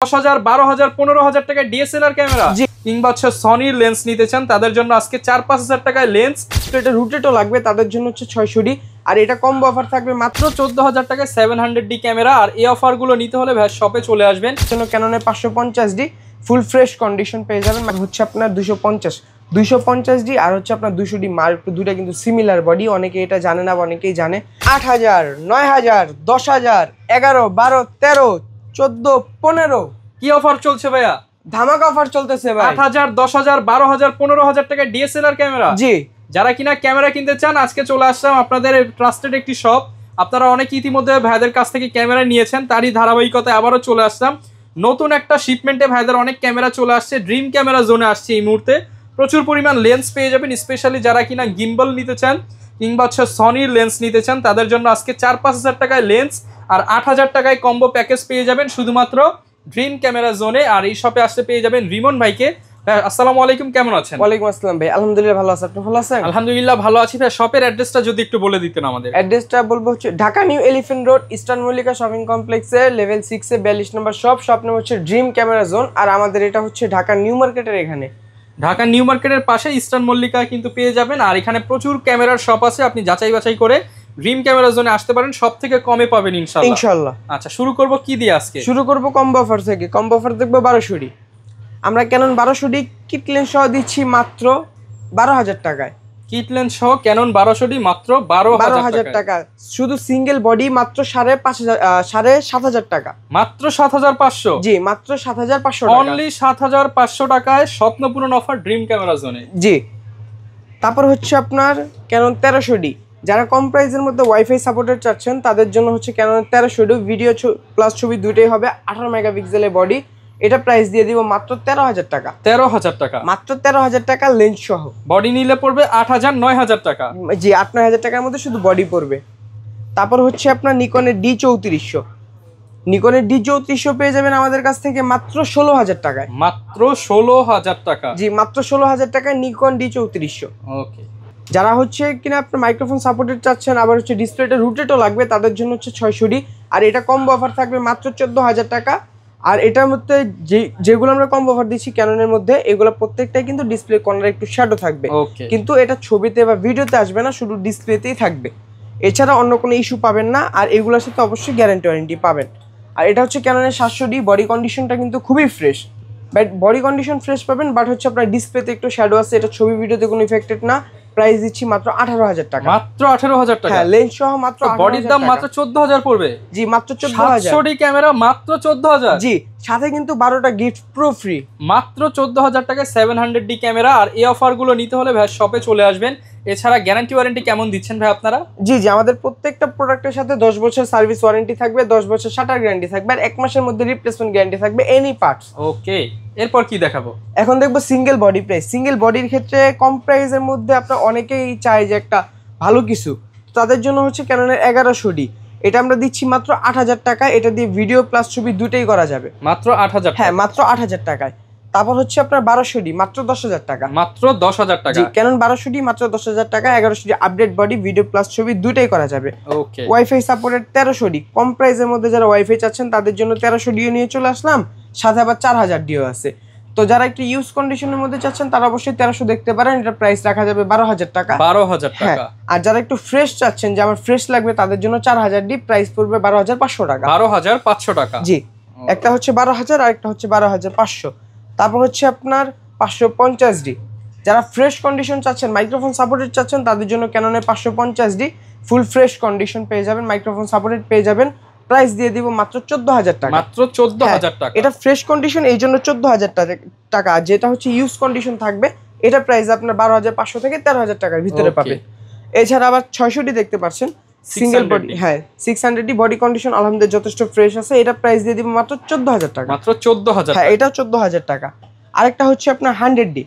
10,000 12,000 15,000 টাকায় DSLR camera কিংবা হচ্ছে সনির লেন্স নিতে চান তাদের জন্য আজকে 4-5,000 টাকায় লেন্স, এটা রুটেটও লাগবে তাদের জন্য হচ্ছে 600D। আর এটা কম্বো অফার থাকবে মাত্র 14,000 টাকায় 700D ক্যামেরা। আর এই অফারগুলো নিতে হলে ভাই শপে চলে আসবেন। জন্য ক্যাননের 550D ফুল ফ্রেশ কন্ডিশন পেয়ে যাবেন, হচ্ছে আপনার 250D আর হচ্ছে আপনার 200D মার্ক দুইটা কিন্তু সিমিলার বডি, অনেকে এটা জানে না, অনেকেই জানে। 8,000 9,000 10,000 11 12 13 14 15 কি অফার চলছে ভাইয়া? ধামাকা অফার চলতেছে ভাই। 8,000 10,000 12,000 15,000 টাকায় ডিএসএলআর ক্যামেরা। জি, যারা কিনা ক্যামেরা কিনতে চান আজকে চলে আসলাম আপনাদের ট্রাস্টেড একটি শপ। আপনারা অনেকে ইতিমধ্যে ভাইদের কাছ থেকে ক্যামেরা নিয়েছেন, তারই ধারাবাহিকতায় আবারও চলে আসলাম নতুন একটা শিপমেন্টে। ভাইদের অনেক ক্যামেরা চলে আসছে, ড্রিম ক্যামেরা জোনে আসছে এই মুহূর্তে। প্রচুর পরিমাণ লেন্স পেয়ে যাবেন, স্পেশালি যারা কিনা গিম্বল নিতে চান কিংবা হচ্ছে সনির লেন্স নিতে চান তাদের জন্য আজকে 4-5,000 টাকায় লেন্স আর 8,000 টাকায় কম্বো প্যাকেজ পেয়ে যাবেন শুধুমাত্র ড্রিম ক্যামেরা জোনে। আর এই শপে আসতে পেয়ে যাবেন রিমন ভাইকে। আসসালামু আলাইকুম, কেমন আছেন? ওয়ালাইকুম আসসালাম ভাই, আলহামদুলিল্লাহ ভালো আছি, আপনি ভালো আছেন? আলহামদুলিল্লাহ ভালো আছি ভাই। শপের অ্যাড্রেসটা যদি একটু বলে দিতেন আমাদের। অ্যাড্রেসটা বলবো হচ্ছে Dhaka new elephant road eastern Mallika shopping কমপ্লেক্সে লেভেল 6 এ 42 নম্বর শপ। শপ নাম হচ্ছে ড্রিম ক্যামেরা জোন। আর আমাদের এটা হচ্ছে ঢাকা নিউ মার্কেটের এখানে, ঢাকা নিউ মার্কেটের পাশে ইস্টার্ন মল্লিকা কিন্তু পেয়ে যাবেন। আর এখানে প্রচুর ক্যামেরার শপ আছে, আপনি যাচাই বাছাই করে ড্রিম ক্যামেরা জোনে আসতে পারেন, সব থেকে কমে পাবেন ইনশাআল্লাহ। আচ্ছা, শুরু করব কি দিয়ে আজকে? শুরু করব কম্বো অফার থেকে। কম্বো অফার দেখবো 1200D। আমরা ক্যানন 1200D কিট লেন্স সহ দিচ্ছি মাত্র 12,000 টাকায়। কিট লেন্স সহ ক্যানন 1200D মাত্র 12,000 টাকা। শুধু সিঙ্গেল বডি মাত্র 7,500 টাকা। মাত্র 7,500? জি, মাত্র 7,500 টাকা। অনলি 7,500 টাকায় স্বপ্নপূরণ অফার ড্রিম ক্যামেরা জোনে। জি, তারপর হচ্ছে আপনার ক্যানন 1300D। যারা কম প্রাইসের মধ্যে ওয়াইফাই সাপোর্টেড চাচ্ছেন তাদের জন্য হচ্ছে ক্যানন 1300D। ভিডিও প্লাস ছবি দুটোই হবে, 18 মেগাপিক্সেলের বডি। এটা প্রাইস দিয়ে দিব মাত্র 13,000 টাকা। 13,000 টাকা? মাত্র 13,000 টাকা লেন্স সহ। বডি নিলে পড়বে 8,000 9,000 টাকা। জি, 8-9,000 টাকার মধ্যে শুধু বডি পড়বে। তারপর হচ্ছে আপনার নিকনের D3400। নিকনের D3400 পেয়ে যাবেন আমাদের কাছ থেকে মাত্র 16,000 টাকায়। মাত্র 16,000 টাকা? জি, মাত্র 16,000 টাকায় নিকন D3400। ওকে। যারা হচ্ছে কিনা আপনার মাইক্রোফোন সাপোর্টেড চাচ্ছেন, আবার হচ্ছে ডিসপ্লেটা রুটেটও লাগবে তাদের জন্য হচ্ছে 600D। আর এটা কম্বো অফার থাকবে মাত্র 14,000 টাকা। আর এটার মধ্যে যেগুলো আমরা কম্বো অফার দিচ্ছি ক্যাননের মধ্যে, এগুলো প্রত্যেকটাই কিন্তু ডিসপ্লে কর্নারে একটু শ্যাডো থাকবে, কিন্তু এটা ছবিতে বা ভিডিওতে আসবে না, শুধু ডিসপ্লেতেই থাকবে। এছাড়া অন্য কোনো ইস্যু পাবেন না। আর এগুলোর সাথে অবশ্যই গ্যারান্টি ওয়ারেন্টি পাবেন। আর এটা হচ্ছে ক্যাননের 700D। বডি কন্ডিশনটা কিন্তু খুবই fresh, but body condition fresh পাবেন, বাট হচ্ছে আপনার ডিসপ্লেতে একটু শ্যাডো আছে। এটা ছবি ভিডিওতে কোনো ইফেক্টেড না। প্রাইস দিচ্ছি মাত্র 18,000 টাকা। মাত্র 18,000 টাকা? হ্যাঁ, লেন্স সহ মাত্র 18,000 টাকা। বডির দাম মাত্র 14,000 পড়বে? জি, মাত্র 14,000। 700D ক্যামেরা মাত্র 14,000? জি, সাথে কিন্তু 12টা গিফট প্রো ফ্রি। মাত্র 14,000 টাকায় 700D ক্যামেরা। আর এই অফারগুলো নিতে হলে ভাই শপে চলে আসবেন। এছাড়া গ্যারান্টি ওয়ারেন্টি কেমন দিচ্ছেন ভাই আপনারা? জি, আমাদের প্রত্যেকটা প্রোডাক্টের সাথে 10 বছর সার্ভিস ওয়ারেন্টি থাকবে, 10 বছর শাটার গ্যারান্টি থাকবে, আর 1 মাসের মধ্যে রিপ্লেসমেন্ট গ্যারান্টি থাকবে এনি পার্টস। ওকে, এরপর কি দেখাবো? এখন দেখবো সিঙ্গেল বডি প্রাইস। সিঙ্গেল বডির ক্ষেত্রে কম প্রাইসের মধ্যে আপনারা অনেকেই চায় যে একটা ভালো কিছু, তাদের জন্য হচ্ছে ক্যাননের 1100D। এটা আমরা দিচ্ছি মাত্র 8,000 টাকা। এটা দিয়ে ভিডিও প্লাস ছবি দুটোই করা যাবে। মাত্র 8,000? হ্যাঁ, মাত্র 8,000 টাকায়। তারপর হচ্ছে আপনার 1200D মাত্র 10,000 টাকা। মাত্র 10,000 টাকা? জি, ক্যানন 1200D মাত্র 10,000 টাকা। 1100D update body, video plus ছবি দুটোই করা যাবে। ওকে। Wifi supported 1300D। কম প্রাইসের মধ্যে যারা ওয়াইফাই চাচ্ছেন তাদের জন্য 1300D নিয়ে চলে আসলাম, সাথে আবার 4000D আছে। তো যারা একটু ইউজ কন্ডিশনের মধ্যে চাচ্ছেন তারা অবশ্যই 1300 দেখতে পারেন। এটা প্রাইস রাখা যাবে 12,000 টাকা। 12,000 টাকা? আর যারা একটু ফ্রেশ চাচ্ছেন যে আমার ফ্রেশ লাগবে তাদের জন্য 4000D, প্রাইস পড়বে 12,500 টাকা। 12,500 টাকা? জি, একটা হচ্ছে 12,000 আর একটা হচ্ছে 12,500। তারপর হচ্ছে আপনার 550D। যারা ফ্রেশ কন্ডিশন চাচ্ছেন, মাইক্রোফোন সাপোর্টেড চাচ্ছেন তাদের জন্য ক্যাননের 550D ফুল ফ্রেশ কন্ডিশন পেয়ে যাবেন, মাইক্রোফোন সাপোর্টেড পেয়ে যাবেন। প্রাইস দিয়ে দিব মাত্র 14,000 টাকা। মাত্র 14,000 টাকা? এটা ফ্রেশ কন্ডিশন, এই জন্য 14,000 টাকা। যেটা হচ্ছে ইউজ কন্ডিশন থাকবে, এটা প্রাইস আপনার 12,500 থেকে 13,000 টাকার ভিতরে পাবেন। এছাড়া আবার 600D দেখতে পাচ্ছেন, সিঙ্গেল বডি। হ্যাঁ, 600D বডি কন্ডিশন আলহামদুলিল্লাহ যথেষ্ট ফ্রেশ আছে। এটা প্রাইস দিয়ে দিব মাত্র 14,000 টাকা। মাত্র 14,000? হ্যাঁ, এটা 14,000 টাকা। আরেকটা হচ্ছে আপনার 100D।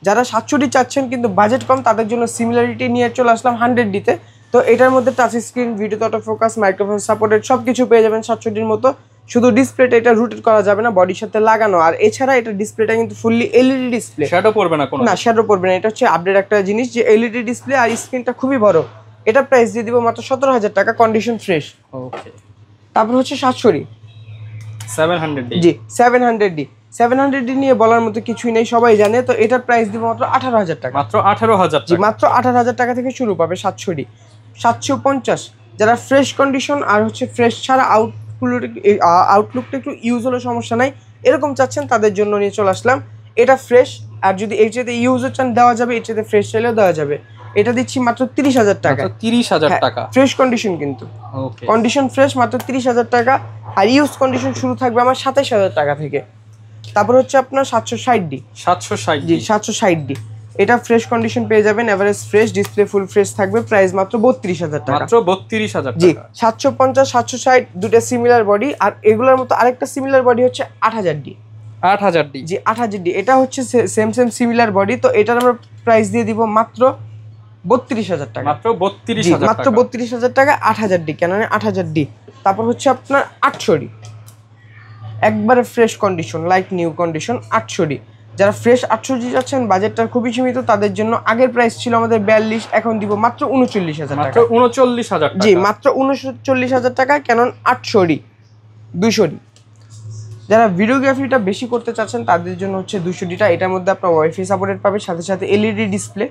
যারা 700D চাচ্ছেন কিন্তু বাজেট কম, তাদের জন্য সিমিলারিটি নিয়ে চলে আসলাম 100D-তে। তো এটার মধ্যে touch screen, video auto focus, microphone supported সবকিছু পেয়ে যাবেন 700D-র মতো। শুধু ডিসপ্লেটা এটা রুটেট করা যাবে না, বডির সাথে লাগানো। আর এছাড়া এটা ডিসপ্লেটা কিন্তু ফুললি এলইডি ডিসপ্লে, শ্যাডো পড়বে না কোনো? না, শ্যাডো পড়বে না। এটা হচ্ছে আপডেট একটা জিনিস যে এলইডি ডিসপ্লে, আর স্ক্রিনটা খুবই বড়। এটা প্রাইস দিয়ে দিব মাত্র 17,000 টাকা, কন্ডিশন ফ্রেশ। ওকে। তারপর হচ্ছে 700D। 700D জি 700D 700D নিয়ে বলার মতো কিছুই নেই, সবাই জানে। তো এটার প্রাইস দিব মাত্র 18,000 টাকা। মাত্র 18,000 জি টাকা। মাত্র 18,000 টাকা থেকে শুরু পাবে 700D। 750 যারা ফ্রেশ কন্ডিশন আর হচ্ছে ফ্রেশ ছাড়া আউটলুকটা একটু ইউজ হলে সমস্যা নাই এরকম চাচ্ছেন, তাদের জন্য নিয়ে চলে আসলাম। এটা ফ্রেশ, আর যদি এর চাইতে ইউজও চান দেওয়া যাবে, এর চাইতে ফ্রেশ চাইলেও দেওয়া যাবে। এটা দিচ্ছি মাত্র 30,000 টাকা। 30,000 টাকা ফ্রেশ কন্ডিশন, কিন্তু ওকে। কন্ডিশন ফ্রেশ, মাত্র 30,000 টাকা। আর ইউজ কন্ডিশন শুরু থাকবে আমার 27,000 টাকা থেকে। তারপর হচ্ছে আপনার 760D 760D জি 760D এটা ফ্রেশ কন্ডিশন পেয়ে যাবেন, average fresh, display full fresh থাকবে, প্রাইস মাত্র 32,000 টাকা। মাত্র 32,000 জি টাকা। 750 760 দুটো সিমিলার বডি, আর এগুলোর মতো আরেকটা সিমিলার বডি হচ্ছে 8000D 8000D জি 8000D এটা হচ্ছে সেম সিমিলার বডি। তো এটার আমরা প্রাইস দিয়ে দিব মাত্র 32,000 টাকা। মাত্র 32,000 টাকা। মাত্র 32,000 টাকা 8000D, কেন 8000D। তারপর হচ্ছে আপনার 800D একবারে fresh condition, like new condition 800D। যারা ফ্রেশ 800D যাচ্ছেন, বাজেটটা খুবই সীমিত, তাদের জন্য আগের প্রাইস ছিল আমাদের 42, এখন দিব মাত্র 39,000 মাত্র টাকা। 39,000 টাকা। জি মাত্র 39,000 টাকা, ক্যানন 800D 200D। যারা ভিডিওগ্রাফিটা বেশি করতে চাচ্ছেন, তাদের জন্য হচ্ছে 200Dটা। এটার মধ্যে আপনার ওয়াইফাই সাপোর্টেড পাবে, সাথে সাথে LED display,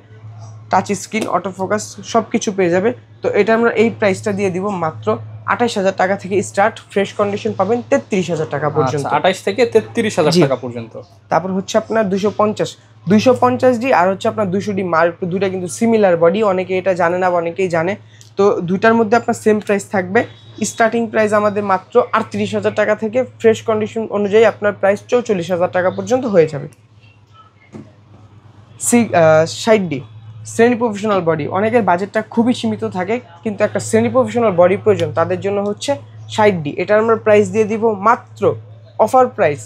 touch screen, auto focus সব কিছু পেয়ে যাবে। তো এটা আমরা এই প্রাইসটা দিয়ে দিব মাত্র 28,000 টাকা থেকে স্টার্ট, ফ্রেশ কন্ডিশন পাবেন 33,000 টাকা পর্যন্ত। 28 থেকে 33,000 টাকা পর্যন্ত। তারপর হচ্ছে আপনার 250D আর হচ্ছে আপনার 200D মার্ক টু, দুইটা কিন্তু সিমিলার বডি, অনেকে এটা জানে না, অনেকেই জানে। তো দুইটার মধ্যে আপনার সেম প্রাইস থাকবে। স্টার্টিং প্রাইস আমাদের মাত্র 38,000 টাকা থেকে, ফ্রেশ কন্ডিশন অনুযায়ী আপনার প্রাইস 44,000 টাকা পর্যন্ত হয়ে যাবে। 60D শ্রেণী প্রফেশনাল বডি, অনেকের বাজেটটা খুবই সীমিত থাকে, কিন্তু একটা শ্রেণী প্রফেশনাল বডি প্রয়োজন, তাদের জন্য হচ্ছে 60D। এটার আমরা প্রাইস দিয়ে দিব মাত্র অফার প্রাইস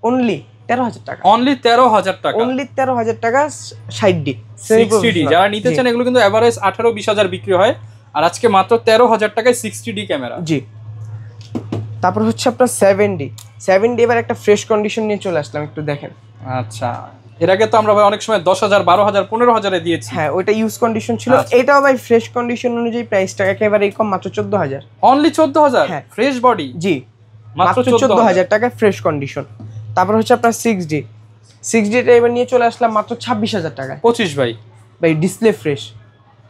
অনলি 13,000 টাকা। অনলি 13,000 টাকা। অনলি 13,000 টাকা 60D 60D যারা নিতে চান, এগুলো কিন্তু এভারেজ 18-20,000 বিক্রি হয়, আর আজকে মাত্র 13,000 টাকায় 60D ক্যামেরা। জি। তারপর হচ্ছে আপনার 7D এবার একটা ফ্রেশ কন্ডিশন নিয়ে চলে আসলাম, একটু দেখেন। আচ্ছা, এর আগে তো আমরা ভাই অনেক সময় 10,000, 12,000, 15,000 দিয়েছি। হ্যাঁ ওইটা ইউজ কন্ডিশন ছিল। এটাও ভাই ফ্রেশ কন্ডিশন অনুযায়ী প্রাইসটা একেবারেই কম, মাত্র 14,000। অনলি 14,000 হ্যাঁ ফ্রেশ বডি। জি মাত্র 14,000 টাকা ফ্রেশ কন্ডিশন। তারপর হচ্ছে আপনার 6D টা এবার নিয়ে চলে আসলাম মাত্র 26,000 টাকায়। 25 ভাই ডিসপ্লে ফ্রেশ,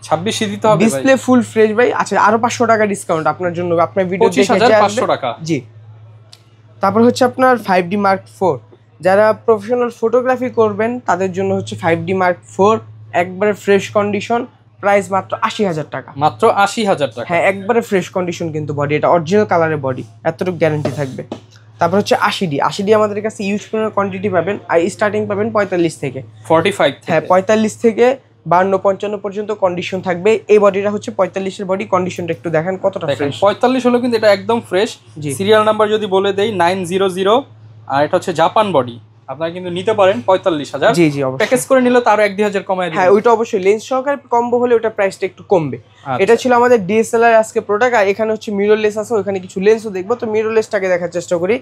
26 দিতে হবে ভাই। ডিসপ্লে ফুল ফ্রেশ ভাই। আচ্ছা আরো 500 টাকা ডিসকাউন্ট আপনার জন্য, আপনার ভিডিও দেখে 25,500 টাকা। জি। তারপর হচ্ছে আপনার 5D Mark 4, যারা প্রফেশনাল ফটোগ্রাফি করবেন তাদের জন্য হচ্ছে 5D Mark 4 একবারে ফ্রেশ কন্ডিশন, প্রাইস মাত্র 80,000 টাকা। মাত্র 80,000 টাকা। হ্যাঁ একবারে ফ্রেশ কন্ডিশন, কিন্তু বডি এটা অরিজিনাল কালারের বডি, এতটুকু গ্যারান্টি থাকবে। তারপর হচ্ছে 80D আমাদের কাছে ইউজ করার কোয়ান্টিটি পাবেন, আর স্টার্টিং পাবেন 45 থেকে 45 হ্যাঁ 45 থেকে 52-55 পর্যন্ত কন্ডিশন থাকবে। এই বডিটা হচ্ছে 45 এর বডি, কন্ডিশনটা একটু দেখেন কতটা ফ্রেশ। 45 হলো কিন্তু এটা একদম ফ্রেশ। সিরিয়াল নাম্বার যদি বলে দেই 900, আর এটা হচ্ছে জাপান বডি। আপনারা কিন্তু নিতে পারেন 45,000। জি জি অবশ্যই। প্যাকেজ করে নিলে তারও 1-2,000 কমায় দিবেন। হ্যাঁ ওইটা অবশ্যই, লেন্স সহকারে কম্বো হলে ওটা প্রাইসটা একটু কমবে। এটা ছিল আমাদের ডিএসএলআর আজকে প্রোডাক্ট, আর এখানে হচ্ছে মিররলেস আছে, ওখানে কিছু লেন্সও দেখবো। তো মিররলেসটাকে দেখার চেষ্টা করি।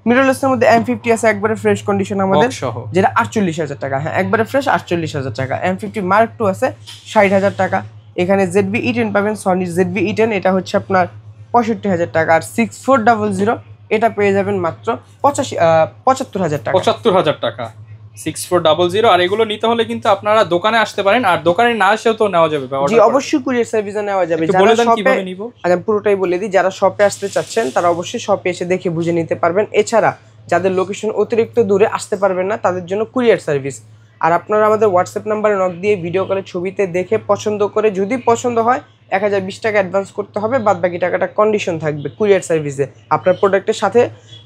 মিররলেসের মধ্যে M50 আছে একবারে ফ্রেশ কন্ডিশন আমাদের, যেটা 48,000 টাকা। হ্যাঁ একবারে ফ্রেশ 48,000 টাকা। M50 Mark 2 আছে 60,000 টাকা। এখানে ZV-E10 পাবেন, সনি ZV-E10, এটা হচ্ছে আপনার 65,000 টাকা। আর 6400 এটা পেয়ে যাবেন মাত্র 75,000 টাকা। 75,000 টাকা 6400। আর এগুলো নিতে হলে কিন্তু আপনারা দোকানে আসতে পারেন, আর দোকানে না এসেও তো নেওয়া যাবে। জি অবশ্যই কুরিয়ার সার্ভিসে নেওয়া যাবে। যারা শপে নিব, আমি পুরোটাই বলে দিই, যারা শপে আসতে চাচ্ছেন তারা অবশ্যই শপে এসে দেখে বুঝে নিতে পারবেন। এছাড়া যাদের লোকেশন অতিরিক্ত দূরে আসতে পারবেন না, তাদের জন্য কুরিয়ার সার্ভিস। আর আপনারা আমাদের হোয়াটসঅ্যাপ নাম্বারে নক দিয়ে ভিডিও কলে ছবিতে দেখে পছন্দ করে, যদি পছন্দ হয় 1020 টাকা অ্যাডভান্স করতে হবে, বাদ বাকি টাকাটা কন্ডিশন থাকবে কুরিয়ার সার্ভিসে। আপনার প্রোডাক্টের সাথে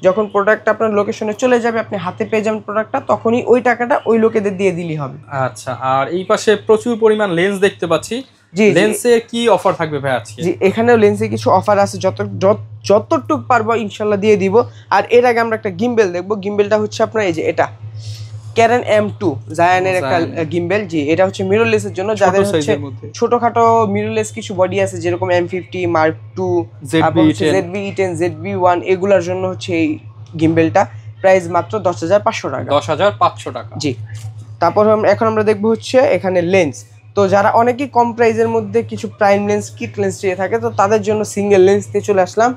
যখন প্রোডাক্টটা আপনার লোকেশনে চলে যাবে, আপনি হাতে পেয়ে যাবেন প্রোডাক্টটা, তখনই ওই টাকাটা ওই লোকেদের দিয়ে দিলেই হবে। আচ্ছা, আর এই পাশে প্রচুর পরিমাণ লেন্স দেখতে পাচ্ছি। জি লেন্সের কি অফার থাকবে ভাই আজকে? জি এখানেও লেন্সে কিছু অফার আছে, যতটুক পারবো ইনশাল্লাহ দিয়ে দিব। আর এর আগে আমরা একটা গিম্বেল দেখবো। গিম্বেলটা হচ্ছে আপনার এই যে এটা ক্যানন M2 জায়ানের একটা গিম্বেল। জি এটা হচ্ছে মিররলেসের জন্য, যাদের হচ্ছে ছোটখাটো মিররলেস কিছু বডি আছে, যেরকম M50 Mark 2, ZV-E10, ZV-1, এগুলোর জন্য হচ্ছে এই গিম্বেলটা। প্রাইস মাত্র 10,500 টাকা। 10,500 টাকা। জি। তারপর এখন আমরা দেখবো হচ্ছে এখানে লেন্স। তো যারা অনেকেই কম প্রাইসের মধ্যে কিছু প্রাইম লেন্স, কিট লেন্স চেয়ে থাকে, তো তাদের জন্য সিঙ্গেল লেন্স দিয়ে চলে আসলাম।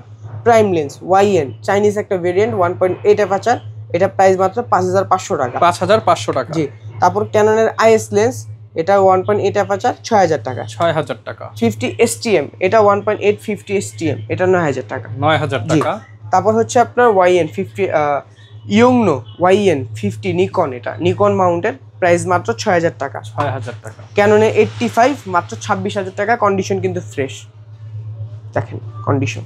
প্রাইম লেন্স YN চাইনিজ একটা ভেরিয়েন্ট 1.8 অ্যাপারচার, এটা প্রাইস মাত্র 5500 টাকা। 5500 টাকা। জি। তারপর ক্যাননের IS লেন্স, এটা 1.8 অ্যাপারচার 6000 টাকা। 6000 টাকা। 50 STM, এটা 1.8 50 STM, এটা 9000 টাকা। 9000 টাকা। তারপর হচ্ছে আপনার YN 50 ইয়ংনো YN 50 নিকন, এটা নিকন মাউন্টের, প্রাইস মাত্র 6000 টাকা। 6000 টাকা। ক্যাননে 85 মাত্র 26000 টাকা, কন্ডিশন কিন্তু ফ্রেশ, দেখেন কন্ডিশন।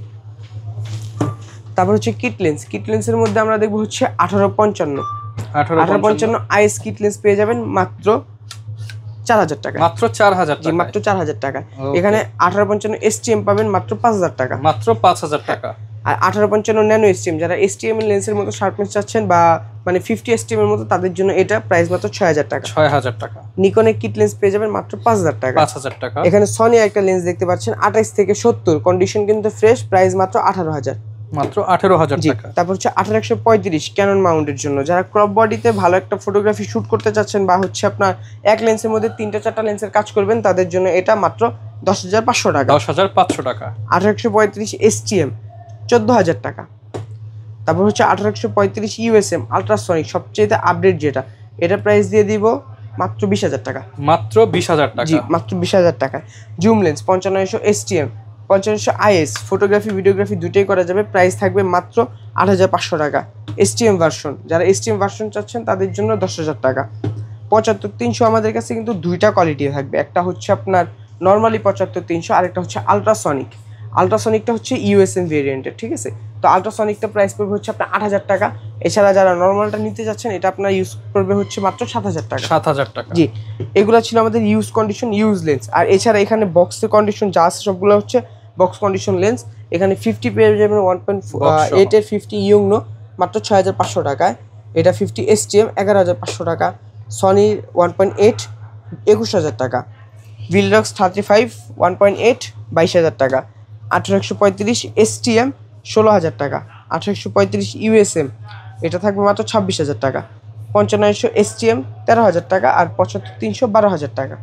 তারপর হচ্ছে কিট লেন্স, কিট লেন্সের মধ্যে আমরা দেখবো হচ্ছে 1855 IS কিট লেন্স পেয়ে যাবেন মাত্র 4000 টাকা। মাত্র 4000 টাকা। মাত্র 4000 টাকা। এখানে 1855 STM পাবেন মাত্র 5000 টাকা। মাত্র 5000 টাকা। আর 1855 ন্যানো STM, যারা STM এর লেন্সের মতো শার্পনেস চাচ্ছেন বা মানে 50 STM এর মতো, তাদের জন্য এটা প্রাইস মাত্র 6000 টাকা। 6000 টাকা। নিকনের কিট লেন্স পেয়ে যাবেন মাত্র 5000 টাকা। 5000 টাকা। এখানে সনি একটা লেন্স দেখতে পাচ্ছেন 28 থেকে 70, কন্ডিশন কিন্তু ফ্রেশ, প্রাইস মাত্র 18000। মাত্র 18000 টাকা। তারপর হচ্ছে 1835 ক্যানন মাউন্টের জন্য, যারা ক্রপ বডিতে ভালো একটা ফটোগ্রাফি শুট করতে চাচ্ছেন বা হচ্ছে আপনার এক লেন্সের মধ্যে 3-4 লেন্সের কাজ করবেন, তাদের জন্য এটা মাত্র 10500 টাকা। 10500 টাকা। 1835 STM 14000 টাকা। তারপর হচ্ছে 1835 USM আলট্রাসনিক, সবচেয়ে আপডেট যেটা, এটা প্রাইস দিয়ে দিব মাত্র 20000 টাকা। মাত্র 20000 টাকা। জি, মাত্র 20000 টাকা। Zoom lens 5500 STM 5500 IS, photography videography দুটোই করা যাবে, প্রাইস থাকবে মাত্র 8500 টাকা। STM ভার্সন, যারা STM ভার্সন চাচ্ছেন তাদের জন্য 10000 টাকা। 75300 আমাদের কাছে কিন্তু দুইটা কোয়ালিটি থাকবে, একটা হচ্ছে আপনার নর্মালি 75300, আরেকটা হচ্ছে আলট্রাসনিক। আলট্রাসনিকটা হচ্ছে USM ভেরিয়েন্টের, ঠিক আছে। তো আলট্রাসনিকটা প্রাইস পড়বে হচ্ছে আপনার 8000 টাকা। এছাড়া যারা নর্মালটা নিতে যাচ্ছেন, এটা আপনার ইউজ করবে হচ্ছে মাত্র 7000 টাকা। 7000 টাকা। জি, এগুলো ছিল আমাদের ইউজ কন্ডিশন ইউজ লেন্স। আর এছাড়া এখানে বক্সের কন্ডিশন যা আছে সবগুলো হচ্ছে বক্স কন্ডিশন লেন্স। এখানে 50 পেয়ে যাবেন 1.8 এর 50 ইয়ংনো মাত্র 6500 টাকায়। এটা 50 STM 11500 টাকা। সনি 1.8 21000 টাকা। ভিলডক্স 35 1.8 22000 টাকা। 1835 STM 16000 টাকা। 1835 USM, এটা থাকবে মাত্র 26000 টাকা। 5500 STM 13000 টাকা। আর 75300 12000 টাকা।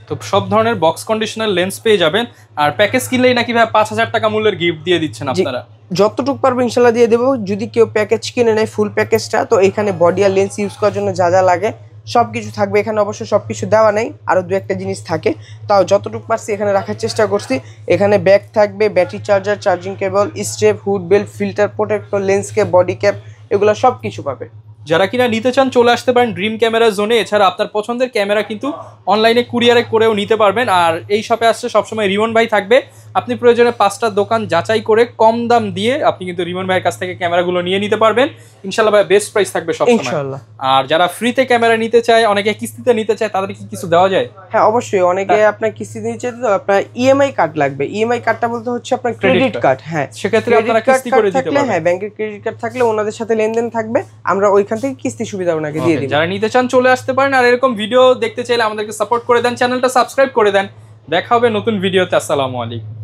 তো সব ধরনের বক্স কন্ডিশনার লেন্স পেয়ে যাবেন। আর প্যাকেজ কিনলেই নাকি ভাই 5000 টাকা মূল্যের গিফট দিয়ে দিচ্ছেন আপনারা? যতটুকু পারবো ইনশাল্লাহ দিয়ে দেবো। যদি কেউ প্যাকেজ কিনে নেয় ফুল প্যাকেজটা, তো এখানে বডি আর লেন্স ইউজ করার জন্য যা যা লাগে সব কিছু থাকবে এখানে। অবশ্য সব কিছু দেওয়া নেই, আরও দু একটা জিনিস থাকে, তাও যতটুকু পারছি এখানে রাখার চেষ্টা করছি। এখানে ব্যাগ থাকবে, battery charger, charging cable, strap, hood belt, filter protector, lens cap, body cap, এগুলো সব কিছু পাবে। যারা কিনা নিতে চান চলে আসতে পারেন ড্রিম ক্যামেরা জোনে। এছাড়া আপনার পছন্দের ক্যামেরা কিন্তু অনলাইনে কুরিয়ারে করেও নিতে পারবেন। আর এই শপে আসছে সবসময় রিমন ভাই থাকবে। আপনি প্রয়োজনে 5টা দোকান যাচাই করে কম দাম দিয়ে আপনি কিন্তু রিমন ভাইয়ের কাছ থেকে ক্যামেরাগুলো নিয়ে নিতে পারবেন। ইনশাল্লাহ ভাই বেস্ট প্রাইস থাকবে সবসময় ইনশাআল্লাহ। আর যারা ফ্রিতে ক্যামেরা নিতে চায়, অনেকে কিস্তিতে নিতে চায়, তাদের কি কিছু দেওয়া যায়? হ্যাঁ অবশ্যই, অনেকে আপনার কিস্তি নিতে চাইতে তো আপনার EMI কার্ড লাগবে। EMI কার্ডটা বলতে হচ্ছে আপনার ক্রেডিট কার্ড। হ্যাঁ, সেক্ষেত্রে আপনারা কিস্তি করে দিতে পারবেন। হ্যাঁ, ব্যাংকের ক্রেডিট কার্ড থাকলে ওনাদের সাথে লেনদেন থাকবে, আমরা ওইখান থেকে কিস্তি সুবিধা ওনাকে দিয়ে দিই। যারা নিতে চান চলে আসতে পারেন। আর এরকম ভিডিও দেখতে চাইলে আমাদেরকে সাপোর্ট করে দেন, চ্যানেলটা সাবস্ক্রাইব করে দেন। দেখা হবে নতুন ভিডিওতে। আসসালামু আলাইকুম।